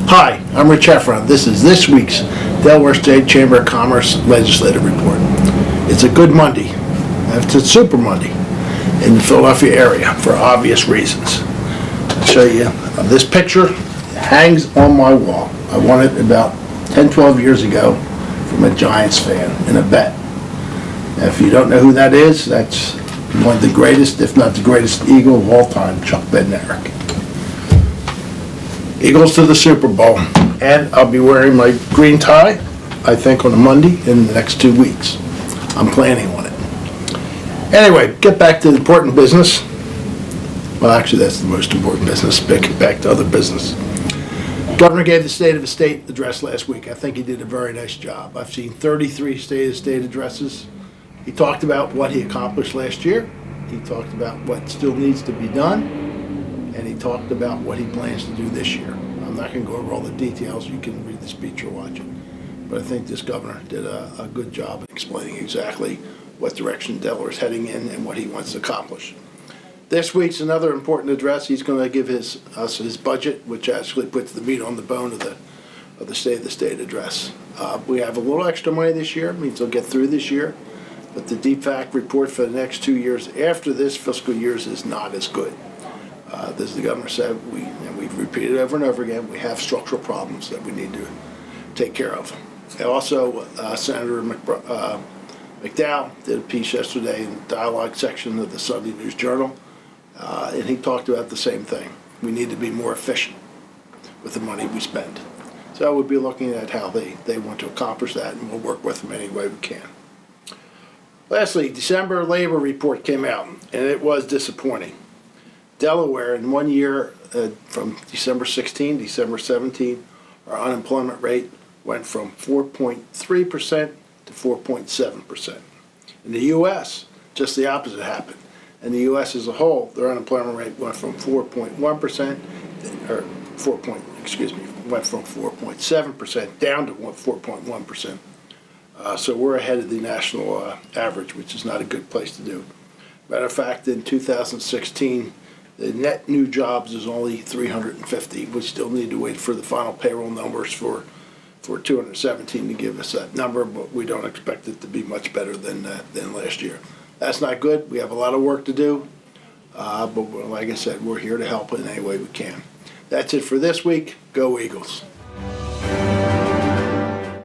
Hi, I'm Rich Heffron. This is this week's Delaware State Chamber of Commerce Legislative Report. It's a good Monday. It's a super Monday in the Philadelphia area for obvious reasons. I'll show you. This picture hangs on my wall. I won it about 10, 12 years ago from a Giants fan in a bet. If you don't know who that is, that's one of the greatest, if not the greatest Eagle of all time, Chuck Bednarik. Eagles to the Super Bowl, and I'll be wearing my green tie, I think, on a Monday in the next 2 weeks. I'm planning on it. Anyway, get back to the important business. Well, actually, that's the most important business. Get back to other business. Governor gave the State of the State address last week. I think he did a very nice job. I've seen 33 State of the State addresses. He talked about what he accomplished last year. He talked about what still needs to be done. And he talked about what he plans to do this year. I'm not going to go over all the details. You can read the speech or watch it. But I think this governor did a good job of explaining exactly what direction Delaware's heading in and what he wants to accomplish. This week's another important address. He's going to give us his budget, which actually puts the meat on the bone of the State of the State address. We have a little extra money this year. It means we'll get through this year. But the DFAC report for the next 2 years after this fiscal year is not as good. As the governor said, and we've repeated over and over again, we have structural problems that we need to take care of. And also, Senator McDowell did a piece yesterday in the dialogue section of the Sunday News Journal, and he talked about the same thing. We need to be more efficient with the money we spend. So we'll be looking at how they want to accomplish that, and we'll work with them any way we can. Lastly, December labor report came out, and it was disappointing. Delaware, in 1 year, from December 16, December 17, our unemployment rate went from 4.3% to 4.7%. In the U.S., just the opposite happened. In the U.S. as a whole, their unemployment rate went from 4.1%, went from 4.7% down to 4.1%. So we're ahead of the national average, which is not a good place to do. Matter of fact, in 2016, the net new jobs is only 350. We still need to wait for the final payroll numbers for 217 to give us that number, but we don't expect it to be much better than last year. That's not good. We have a lot of work to do, but like I said, we're here to help in any way we can. That's it for this week. Go Eagles.